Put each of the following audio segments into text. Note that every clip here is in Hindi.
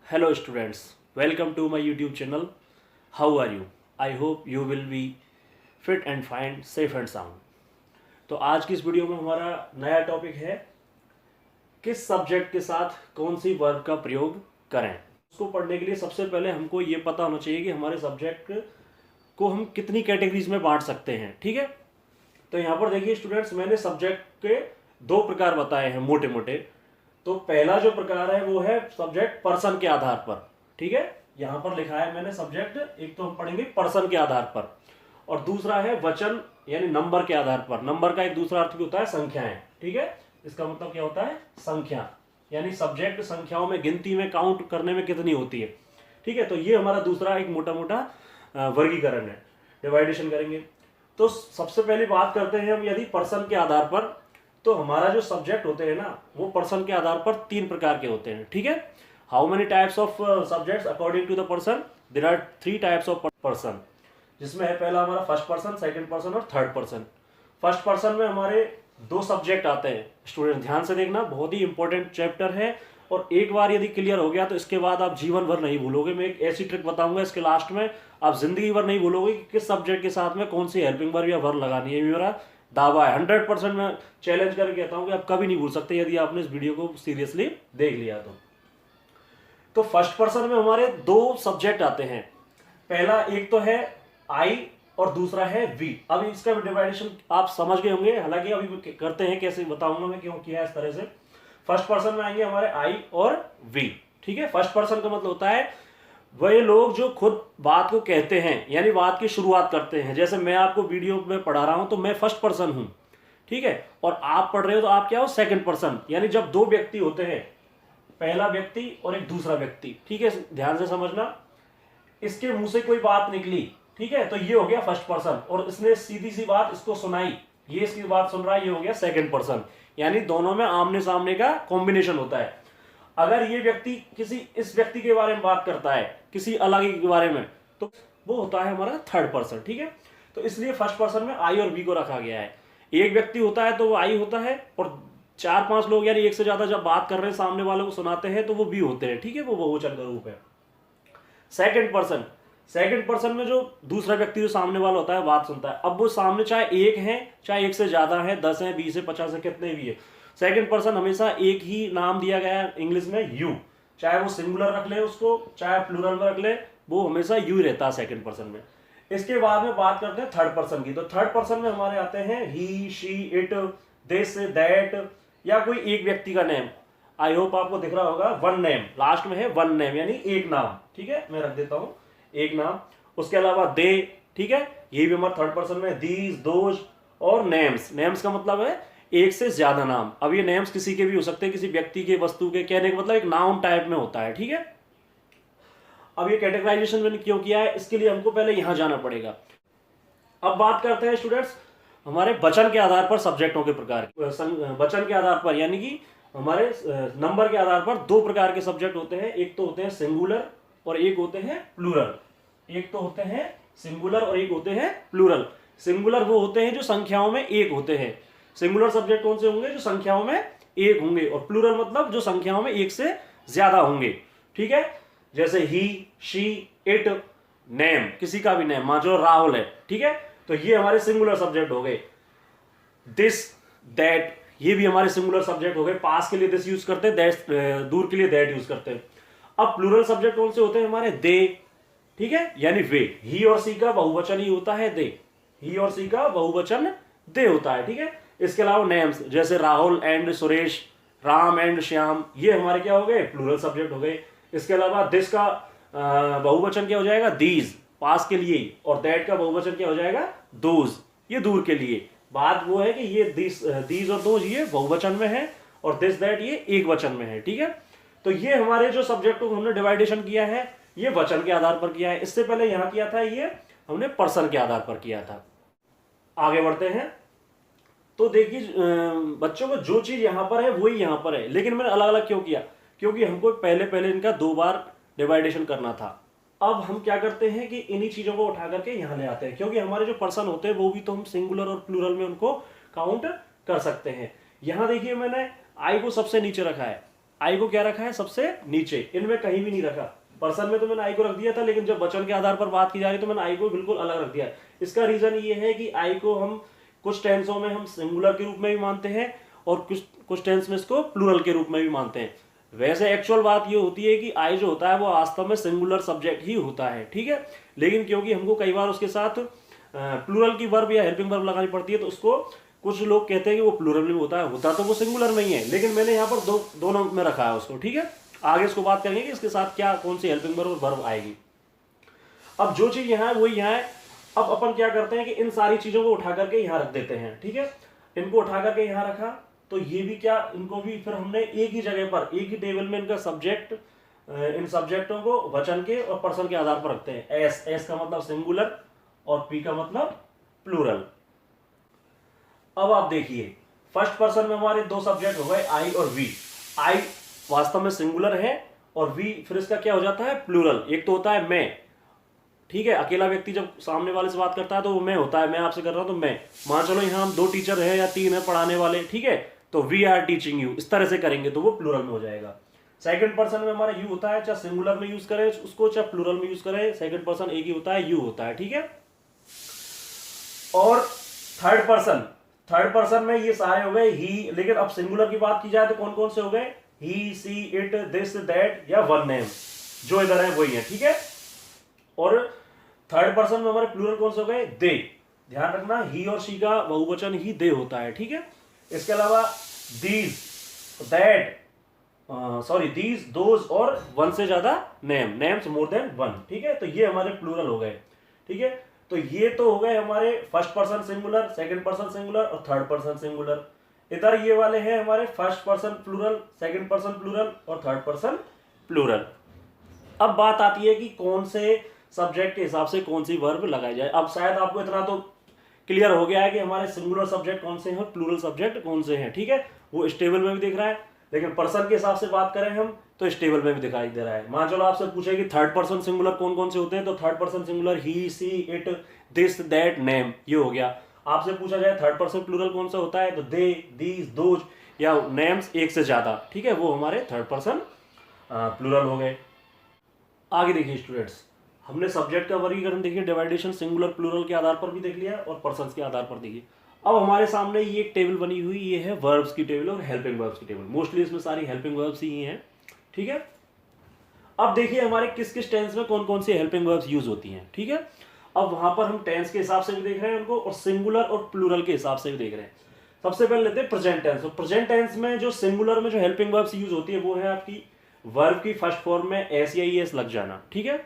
Hello students, welcome to my YouTube channel. How are you? I hope you will be fit and fine, safe and sound. तो आज की इस वीडियो में हमारा नया टॉपिक है किस सब्जेक्ट के साथ कौन सी वर्ब का प्रयोग करें। उसको पढ़ने के लिए सबसे पहले हमको ये पता होना चाहिए कि हमारे सब्जेक्ट को हम कितनी कैटेगरीज में बांट सकते हैं। ठीक है, तो यहाँ पर देखिए स्टूडेंट्स, मैंने सब्जेक्ट के दो प्रकार बताए हैं मोटे मोटे। तो पहला जो प्रकार है वो है सब्जेक्ट पर्सन के आधार पर। ठीक है, यहाँ पर लिखा है मैंने सब्जेक्ट, एक तो हम पढ़ेंगे पर्सन के आधार पर, और दूसरा है वचन यानी नंबर के आधार पर। नंबर का एक दूसरा अर्थ भी होता है संख्याएं। ठीक है, इसका मतलब क्या होता है? संख्या, यानी सब्जेक्ट संख्याओं में, गिनती में, काउंट करने में कितनी होती है। ठीक है, तो ये हमारा दूसरा एक मोटा मोटा वर्गीकरण है, डिवाइडेशन करेंगे। तो सबसे पहले बात करते हैं हम यदि पर्सन के आधार पर, तो हमारा जो सब्जेक्ट होते हैं ना वो पर्सन के आधार पर तीन प्रकार के होते हैं। ठीक है, how many types of subjects according to the person? There are 3 types of person, जिसमें है पहला हमारा फर्स्ट पर्सन, सेकंड पर्सन और थर्ड पर्सन। फर्स्ट पर्सन में हमारे दो सब्जेक्ट आते हैं। स्टूडेंट ध्यान से देखना, बहुत ही इंपॉर्टेंट चैप्टर है, और एक बार यदि क्लियर हो गया तो इसके बाद आप जीवन भर नहीं भूलोगे। मैं एक ऐसी ट्रिक बताऊंगा इसके लास्ट में, आप जिंदगी भर नहीं भूलोगे कि किस सब्जेक्ट के साथ में कौन सी हेल्पिंग वर्ब या वर्ब लगानी है। मेरा दावा है, 100% मैं चैलेंज करके कहता हूं कि आप कभी नहीं भूल सकते यदि आपने इस वीडियो को सीरियसली देख लिया तो फर्स्ट पर्सन में हमारे दो सब्जेक्ट आते हैं। पहला एक तो है आई और दूसरा है वी। अब इसका डिवाइडेशन आप समझ गए होंगे, हालांकि अभी करते हैं कैसे, बताऊंगा मैं क्यों किया इस तरह से। फर्स्ट पर्सन में आएंगे हमारे आई और वी। ठीक है, फर्स्ट पर्सन का मतलब होता है वह लोग जो खुद बात को कहते हैं, यानी बात की शुरुआत करते हैं। जैसे मैं आपको वीडियो में पढ़ा रहा हूं तो मैं फर्स्ट पर्सन हूं। ठीक है, और आप पढ़ रहे हो तो आप क्या हो? Second person. यानी जब दो व्यक्ति होते हैं, पहला व्यक्ति और एक दूसरा व्यक्ति। ठीक है, ध्यान से समझना, इसके मुंह से कोई बात निकली, ठीक है, तो ये हो गया फर्स्ट पर्सन, और इसने सीधी सी बात इसको सुनाई, ये इसकी बात सुन रहा है, ये हो गया सेकंड पर्सन। यानी दोनों में आमने सामने का कॉम्बिनेशन होता है। अगर ये व्यक्ति इस व्यक्ति के बारे में बात करता है किसी अलग के बारे में, तो वो होता है हमारा थर्ड पर्सन। ठीक है, तो इसलिए फर्स्ट पर्सन में आई और वी को रखा गया है। एक व्यक्ति होता है तो वो आई होता है, और 4-5 लोग यानी एक से ज्यादा जब बात कर रहे हैं सामने वालों को सुनाते हैं तो वो वी होते हैं। ठीक है, वो बहुवचन का रूप है। सेकंड पर्सन में जो दूसरा व्यक्ति जो सामने वाला होता है बात सुनता है। अब वो सामने चाहे एक है, चाहे एक से ज्यादा है, 10 है, 20 है, 50 है, कितने भी है, सेकंड पर्सन हमेशा एक ही नाम दिया गया है इंग्लिश में, यू। चाहे वो सिंगुलर रख ले उसको, चाहे प्लूरल में रख ले, वो हमेशा यू रहता है सेकंड पर्सन में। इसके बाद में बात करते हैं थर्ड पर्सन की। तो थर्ड पर्सन में हमारे आते हैं ही, शी, इट, दिस, दैट, या कोई एक व्यक्ति का नेम। आई होप आपको दिख रहा होगा, वन नेम, लास्ट में है वन नेम यानी एक नाम। ठीक है, मैं रख देता हूं एक नाम। उसके अलावा दे, ठीक है, ये भी हमारा थर्ड पर्सन में, दीज, दोज, और नेम्स। नेम्स का मतलब है एक से ज्यादा नाम। अब ये नेम्स किसी के भी हो सकते हैं, किसी व्यक्ति के, वस्तु के, कहने का मतलब एक नाउन टाइप में होता है। ठीक है, अब ये कैटेगराइजेशन मैंने क्यों किया है, इसके लिए हमको पहले यहां जाना पड़ेगा। अब बात करते हैं स्टूडेंट्स हमारे वचन के आधार पर सब्जेक्टों के प्रकार। वचन के आधार पर यानी कि हमारे नंबर के आधार पर दो प्रकार के सब्जेक्ट होते हैं। एक तो होते हैं सिंगुलर और एक होते हैं प्लूरल। एक तो होते हैं सिंगुलर और एक होते हैं प्लूरल। सिंगुलर वो होते हैं जो संख्याओं में एक होते हैं। सिंगुलर सब्जेक्ट कौन से होंगे? जो संख्याओं में एक होंगे। और प्लूरल मतलब जो संख्याओं में एक से ज्यादा होंगे। ठीक है, जैसे ही, शी, इट, नेम, किसी का भी नेम, मान जो राहुल है। ठीक है, तो ये हमारे सिंगुलर सब्जेक्ट हो गए। दिस, दैट, ये भी हमारे सिंगुलर सब्जेक्ट हो गए। पास के लिए दिस यूज करते हैं, दैट, दूर के लिए दैट यूज करते हैं। अब प्लूरल सब्जेक्ट कौन से होते हैं हमारे? दे, ठीक है, यानी वे। ही और सी का बहुवचन ही होता है दे। ही और सी का बहुवचन दे होता है। ठीक है, इसके अलावा नेम्स जैसे राहुल एंड सुरेश, राम एंड श्याम, ये हमारे क्या हो गए? प्लूरल सब्जेक्ट हो गए। इसके अलावा दिस का बहुवचन क्या हो जाएगा? दीज, पास के लिए, और दैट का बहुवचन क्या हो जाएगा? दोज, ये दूर के लिए। बात वो है कि ये दीज और दोज ये बहुवचन में है, और दिस दैट ये एक वचन में है। ठीक है, तो ये हमारे जो सब्जेक्ट को हमने डिवाइडेशन किया है ये वचन के आधार पर किया है। इससे पहले यहां किया था ये हमने पर्सन के आधार पर किया था। आगे बढ़ते हैं तो देखिए बच्चों को जो चीज यहां पर है वही यहां पर है, लेकिन मैंने अलग अलग क्यों किया? क्योंकि हमको पहले इनका 2 बार डिवाइडेशन करना था। अब हम क्या करते हैं कि इन्हीं चीजों को उठा करके यहां ले आते हैं, क्योंकि हमारे जो पर्सन होते हैं वो भी तो हम सिंगुलर और प्लूरल में उनको काउंट कर सकते हैं। यहां देखिए मैंने आई को सबसे नीचे रखा है, आई को क्या रखा है सबसे नीचे, इनमें कहीं भी नहीं रखा। पर्सन में तो मैंने आई को रख दिया था, लेकिन जब वचन के आधार पर बात की जा रही है तो मैंने आई को बिल्कुल अलग रख दिया। इसका रीजन ये है कि आई को हम कुछ टेंसों में हम सिंगुलर के रूप में भी मानते हैं और कुछ टेंस में इसको प्लूरल के रूप में भी मानते हैं। वैसे एक्चुअल बात ये होती है कि आई जो होता है वो वास्तव में सिंगुलर सब्जेक्ट ही होता है, ठीक है। लेकिन क्योंकि हमको कई बार उसके साथ प्लूरल की वर्ब या हेल्पिंग वर्ब लगानी पड़ती है, तो उसको कुछ लोग कहते हैं कि वो प्लूरल में होता है, होता तो वो सिंगुलर में ही है, लेकिन मैंने यहाँ पर दोनों में रखा है उसको, ठीक है। आगे इसको बात करेंगे कि इसके साथ क्या कौन सी हेल्पिंग वर्ब और वर्ब आएगी। अब जो चीज यहाँ है वही यहाँ है। अब अपन क्या करते हैं कि इन सारी चीजों को उठा करके यहाँ रख देते हैं, ठीक है। इनको उठा करके यहाँ रखा, तो ये भी क्या, इनको भी फिर हमने एक ही जगह पर एक ही टेबल में इनका सब्जेक्ट, इन सब्जेक्टों को वचन के और पर्सन के आधार पर रखते हैं। एस, एस का मतलब सिंगुलर और पी का मतलब प्लूरल। अब आप देखिए फर्स्ट पर्सन में हमारे दो सब्जेक्ट हो गए आई और वी। आई वास्तव में सिंगुलर है और वी फिर इसका क्या हो जाता है प्लूरल। एक तो होता है मैं, ठीक है, अकेला व्यक्ति जब सामने वाले से बात करता है तो वो मैं होता है, मैं आपसे कर रहा हूं तो मैं। मान चलो यहाँ हम 2 टीचर है या 3 है पढ़ाने वाले, ठीक है, तो वी आर टीचिंग यू, इस तरह से करेंगे तो वो प्लूरल में हो जाएगा। सेकंड पर्सन में हमारा यू होता है, चाहे सिंगुलर में यूज करें उसको चाहे प्लूरल में यूज करें, सेकंड पर्सन एक ही होता है, यू होता है, ठीक है। और थर्ड पर्सन में ये सारे हो गए ही, लेकिन अब सिंगुलर की बात की जाए तो कौन कौन से हो गए, ही, सी, इट, दिस, दैट या वन नेम, जो इधर है वही है, ठीक है। और थर्ड पर्सन में हमारे प्लूरल कौन से हो गए, दे। ध्यान रखना ही और शी का बहुवचन ही दे होता है, ठीक है। इसके अलावा दीज, दैट, दीज, दोज और वन से ज्यादा name, names more than one, ठीक है। तो ये हमारे प्लूरल हो गए, ठीक है। तो ये तो हो गए हमारे first person singular, second person singular और थर्ड पर्सन सिंगुलर। इधर ये वाले हैं हमारे first person plural, second person plural और थर्ड पर्सन प्लूरल। अब बात आती है कि कौन से सब्जेक्ट के हिसाब से कौन सी वर्ब लगाई जाए। अब शायद आपको इतना तो क्लियर हो गया है कि हमारे सिंगुलर सब्जेक्ट कौन से हैं और प्लूरल सब्जेक्ट कौन से हैं, ठीक है। वो इस टेबल में भी दिख रहा है, लेकिन पर्सन के हिसाब से बात करें हम तो इस टेबल में भी दिखाई दे रहा है। मान चलो आपसे पूछे कि थर्ड पर्सन सिंगुलर कौन कौन से होते हैं, तो थर्ड पर्सन सिंगुलर ही, she, it, this, that, name, ये हो गया। आपसे पूछा जाए थर्ड पर्सन प्लूरल कौन सा होता है, तो दे, दीज, दोज या नेम्स एक से ज्यादा, ठीक है, वो हमारे थर्ड पर्सन प्लूरल हो गए। आगे देखिए स्टूडेंट्स, हमने सब्जेक्ट का वर्गीकरण देखिए, डिवाइडेशन सिंगुलर प्लूरल के आधार पर भी देख लिया और पर्सन्स के आधार पर देखिए। अब हमारे सामने ये एक टेबल बनी हुई, ये है वर्ब्स की टेबल और हेल्पिंग वर्ब्स की टेबल। मोस्टली इसमें सारी हेल्पिंग वर्ब्स ही हैं, ठीक है। अब देखिए हमारे किस किस टेंस में कौन कौन सी हेल्पिंग वर्ब्स यूज होती हैं, ठीक है। अब वहां पर हम टेंस के हिसाब से भी देख रहे हैं उनको और सिंगुलर और प्लूरल के हिसाब से भी देख रहे हैं। सबसे पहले लेते हैं प्रेजेंट टेंस। तो प्रेजेंट टेंस में जो सिंगुलर में जो हेल्पिंग वर्ब्स यूज होती है वो है आपकी वर्ब की फर्स्ट फॉर्म में एस या ई एस लग जाना, ठीक है।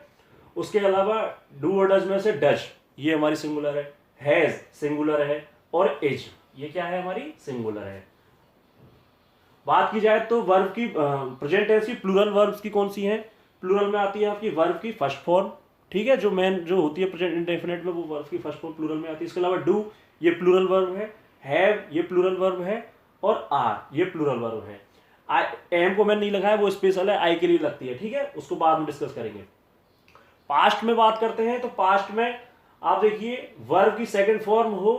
उसके अलावा डू और डज में से डज, ये हमारी सिंगुलर है, हैज सिंगुलर है और इज, ये क्या है हमारी सिंगुलर है। बात की जाए तो वर्ब की प्रेजेंट टेंस की प्लूरल वर्ब्स की कौन सी है, प्लूरल में आती है आपकी वर्ब की फर्स्ट फॉर्म, ठीक है, जो मेन जो होती है प्रेजेंट इंडेफिनिट में वो वर्ब की फर्स्ट फॉर्म प्लूरल में आती है। इसके अलावा डू ये प्लूरल वर्ब है, हैव ये प्लूरल वर्ब है और आर ये प्लूरल वर्ब है। एम को मैंने नहीं लगाया, वो स्पेशल है, आई के लिए लगती है, ठीक है, उसको बाद में डिस्कस करेंगे। पास्ट में बात करते हैं तो पास्ट में आप देखिए वर्ब की सेकंड फॉर्म हो,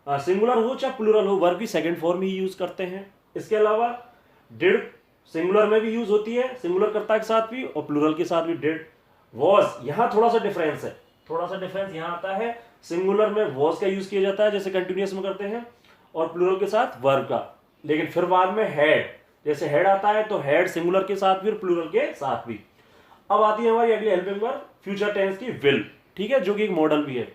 सिंगुलर हो चाहे प्लूरल हो, वर्ब की सेकंड फॉर्म ही यूज करते हैं। इसके अलावा डिड सिंगुलर में भी यूज होती है, सिंगुलर कर्ता के साथ भी और प्लूरल के साथ भी डिड। वॉज, यहाँ थोड़ा सा डिफरेंस है, थोड़ा सा डिफरेंस यहाँ आता है, सिंगुलर में वॉज का यूज किया जाता है जैसे कंटिन्यूअस में करते हैं और प्लूरल के साथ वर्ब का, लेकिन फिर बाद में हैड, जैसे हैड आता है तो हैड सिंगुलर के साथ भी और प्लूरल के साथ भी। अब आती है हमारी अगली हेल्पिंग वर्ब फ्यूचर टेंस की विल, ठीक है, जो कि एक मॉडल भी है।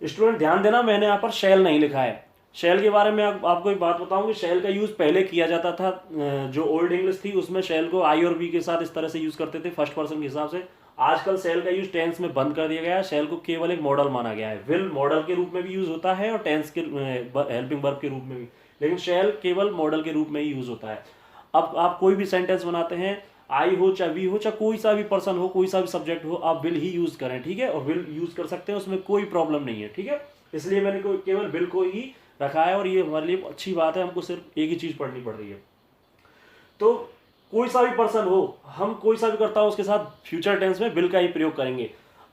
स्टूडेंट ध्यान देना, मैंने यहाँ पर शैल नहीं लिखा है। शैल के बारे में आपको एक बात बताऊं कि शैल का यूज पहले किया जाता था, जो ओल्ड इंग्लिश थी उसमें शैल को आई और बी के साथ इस तरह से यूज करते थे फर्स्ट पर्सन के हिसाब से। आजकल शैल का यूज टेंस में बंद कर दिया गया है, शैल को केवल एक मॉडल माना गया है। विल मॉडल के रूप में भी यूज होता है और टेंस के हेल्पिंग वर्ब के रूप में भी, लेकिन शैल केवल मॉडल के रूप में ही यूज होता है। अब आप कोई भी सेंटेंस बनाते हैं, आई हो चाहे वी हो चाहे कोई सा भी पर्सन हो, कोई सा भी सब्जेक्ट हो, आप विल ही यूज करें, ठीक है, और विल यूज कर सकते हैं, उसमें कोई प्रॉब्लम नहीं है, ठीक है। इसलिए मैंने केवल विल को ही रखा है और ये हमारे लिए अच्छी बात है, हमको सिर्फ एक ही चीज पढ़नी पड़ रही है। तो कोई सा भी पर्सन हो, हम कोई सा भी करता हो उसके साथ फ्यूचर टेंस में विल का ही प्रयोग करेंगे।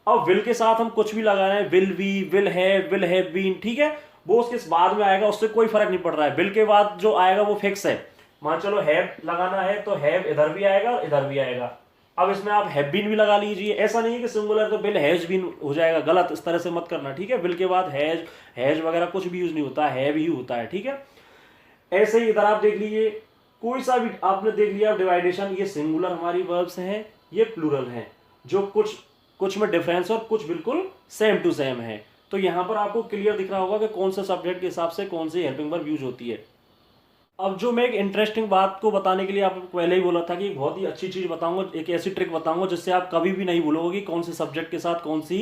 अब विल के साथ हम कुछ भी लगा रहे हैं, will be, will have been, ठीक है, वो उसके बाद में आएगा, उससे कोई फर्क नहीं पड़ रहा है। विल के बाद जो आएगा वो फिक्स है, मान चलो हैव लगाना है तो हैव इधर भी आएगा और इधर भी आएगा। अब इसमें आप हैव बीन भी लगा लीजिए, ऐसा नहीं है कि सिंगुलर तो बिल हैज बीन हो जाएगा, गलत इस तरह से मत करना, ठीक है। बिल के बाद हैज वगैरह कुछ भी यूज नहीं होता, हैव ही होता है, ठीक है। ऐसे ही इधर आप देख लीजिए, कोई सा भी आपने देख लिया डिवाइडेशन, ये सिंगुलर हमारी वर्ब्स हैं, ये प्लूरल हैं, जो कुछ में डिफरेंस और कुछ बिल्कुल सेम टू सेम है। तो यहाँ पर आपको क्लियर दिख रहा होगा कि कौन सा सब्जेक्ट के हिसाब से कौन सी हेल्पिंग वर्ब यूज होती है। अब जो मैं एक इंटरेस्टिंग बात को बताने के लिए आपको पहले ही बोला था कि बहुत ही अच्छी चीज बताऊंगा, एक ऐसी ट्रिक बताऊंगा जिससे आप कभी भी नहीं भूलोगे कि कौन से सब्जेक्ट के साथ कौन सी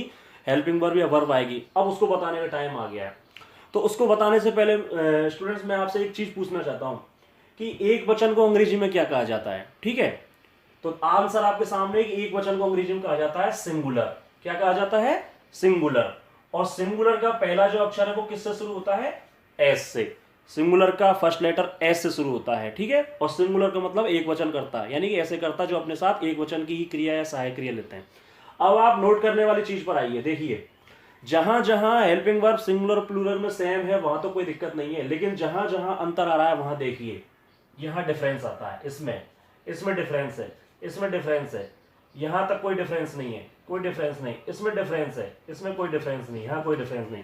हेल्पिंग वर्ब या वर्ब आएगी। अब उसको बताने का टाइम आ गया है। तो उसको बताने से पहले स्टूडेंट्स मैं आपसे एक चीज पूछना चाहता हूँ कि एक वचन को अंग्रेजी में क्या कहा जाता है, ठीक है। तो आंसर आपके सामने, एक वचन को अंग्रेजी में कहा जाता है सिंगुलर। क्या कहा जाता है? सिंगुलर। और सिंगुलर का पहला जो अक्षर है वो किससे शुरू होता है? एस से। सिंगुलर का फर्स्ट लेटर एस से शुरू होता है, ठीक है। और सिंगुलर का मतलब एक वचन करता है, यानी कि ऐसे करता जो अपने साथ एक वचन की ही क्रिया या सहायक क्रिया लेते हैं। अब आप नोट करने वाली चीज पर आइए, देखिए जहां जहां हेल्पिंग वर्ब सिंगुलर प्लूरल में सेम है वहां तो कोई दिक्कत नहीं है, लेकिन जहां जहां अंतर आ रहा है वहां देखिए यहां डिफरेंस आता है। इसमें डिफरेंस है, इसमें डिफरेंस है, यहां तक कोई डिफरेंस नहीं है, कोई डिफरेंस नहीं, इसमें डिफरेंस है, इसमें कोई डिफरेंस नहीं, यहां कोई डिफरेंस नहीं।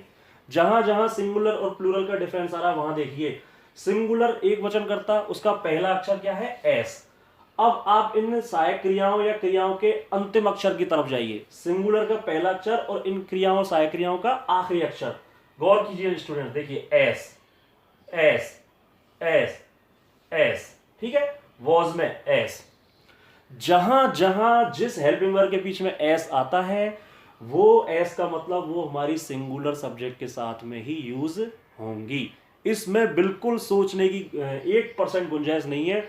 जहां जहां सिंगुलर और प्लूरल का डिफरेंस आ रहा है वहां देखिए सिंगुलर एक वचन करता, उसका पहला अक्षर क्या है? एस। अब आप इन सहायक क्रियाओं या क्रियाओं के अंतिम अक्षर की तरफ जाइए। सिंगुलर का पहला अक्षर और इन क्रियाओं सहायक क्रियाओं का आखिरी अक्षर गौर कीजिए स्टूडेंट, देखिए एस एस एस एस, ठीक है। वॉज में एस। जहां जहां जिस हेल्पिंग वर्ब के बीच में एस आता है वो एस का मतलब वो हमारी सिंगुलर सब्जेक्ट के साथ में ही यूज होंगी। इसमें बिल्कुल सोचने की 1% गुंजाइश नहीं है,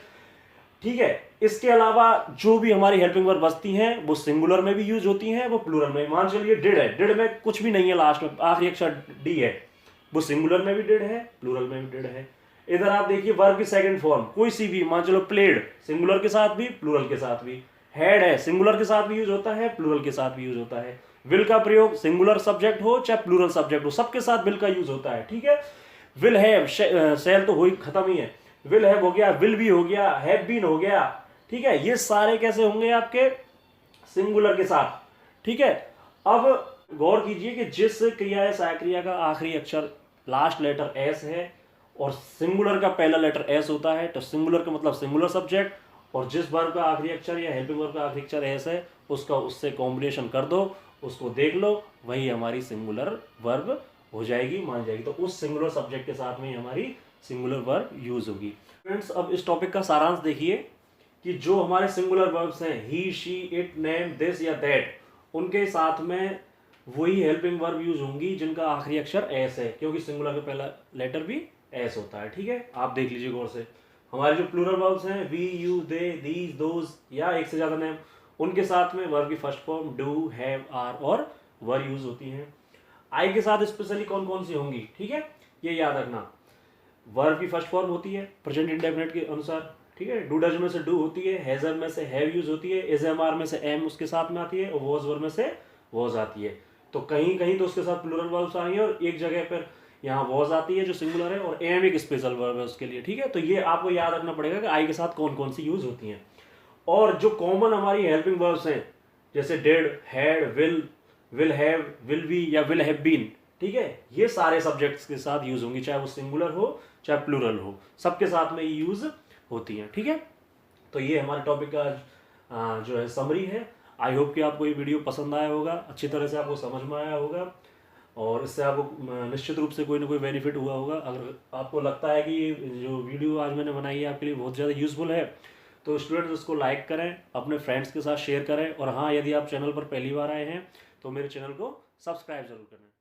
ठीक है। इसके अलावा जो भी हमारी हेल्पिंग वर्ब बचती हैं वो सिंगुलर में भी यूज होती हैं, वो प्लूरल में। मान चलिए डिड है, डिड में कुछ भी नहीं है, लास्ट में आखिरी अक्षर डी है, वो सिंगुलर में भी डिड है, प्लूरल में भी डिड है। इधर आप देखिए वर्ब की सेकंड फॉर्म कोई सी भी, मान चलो प्लेड, सिंगुलर के साथ भी प्लूरल के साथ भी। हैड है, सिंगुलर के साथ भी यूज होता है, प्लूरल के साथ भी यूज होता है। विल का प्रयोग सिंगुलर सब्जेक्ट हो चाहे प्लूरल सब्जेक्ट हो, सबके साथ विल का यूज होता है, ठीक है। विल हैव, सेल तो हुई खत्म ही है, विल हैव हो गया, विल बी हो गया, हैव बीन हो गया, ठीक है। ये सारे कैसे होंगे आपके? सिंगुलर के साथ, ठीक है। अब गौर कीजिए कि जिस क्रिया या सहायक क्रिया का आखिरी अक्षर लास्ट लेटर एस है और सिंगुलर का पहला लेटर एस होता है तो सिंगुलर का मतलब सिंगुलर सब्जेक्ट, और जिस वर्ब का आखिरी अक्षर या हेल्पिंग वर्ब का आखिरी अक्षर एस है उसका उससे कॉम्बिनेशन कर दो, उसको देख लो, वही हमारी सिंगुलर वर्ब हो जाएगी, मान जाएगी। तो उस सिंगुलर सब्जेक्ट के साथ में हमारी सिंगुलर वर्ब यूज होगी। फ्रेंड्स अब इस टॉपिक का सारांश देखिए कि जो हमारे सिंगुलर वर्ब्स हैं ही, शी, इट, नेम, दिस या दैट, उनके साथ में वही हेल्पिंग वर्ब यूज होंगी जिनका आखिरी अक्षर एस है, क्योंकि सिंगुलर का पहला लेटर भी एस होता है, ठीक है। आप देख लीजिए गौर से। हमारे जो प्लूरल वर्ब्स हैं we, you, they, these, those या एक से ज्यादा नेम, उनके साथ में वर्ब की first form do, have, are और वर यूज होती हैं। आई के साथ स्पेशली कौन कौन सी होंगी, ठीक है, ये याद रखना। वर्ब की फर्स्ट फॉर्म होती है प्रेजेंट इंडेफिनिट के अनुसार, ठीक है। डू डज में से डू होती है, हैजर में से हैव यूज होती है, इज एम आर में से एम उसके साथ में आती है, और वॉज वर्ब में से वॉज आती है। तो कहीं कहीं तो उसके साथ प्लूरल वर्ब्स आई है और एक जगह पर यहाँ वॉज आती है जो सिंगुलर है, और एम एक स्पेशल वर्ब है उसके लिए, ठीक है। तो ये आपको याद रखना पड़ेगा कि आई के साथ कौन कौन सी यूज होती हैं। और जो कॉमन हमारी हेल्पिंग वर्ब्स हैं जैसे did, had, will have, will be या विल हैव बीन, ठीक है, ये सारे सब्जेक्ट्स के साथ यूज होंगी, चाहे वो सिंगुलर हो चाहे प्लूरल हो, सबके साथ में यूज होती हैं, ठीक है। तो ये हमारे टॉपिक का जो है समरी है। आई होप कि आपको ये वीडियो पसंद आया होगा, अच्छी तरह से आपको समझ में आया होगा और इससे आपको निश्चित रूप से कोई ना कोई बेनिफिट हुआ होगा। अगर आपको लगता है कि ये जो वीडियो आज मैंने बनाई है आपके लिए बहुत ज़्यादा यूजफुल है तो स्टूडेंट्स उसको लाइक करें, अपने फ्रेंड्स के साथ शेयर करें, और हाँ, यदि आप चैनल पर पहली बार आए हैं तो मेरे चैनल को सब्सक्राइब जरूर करें।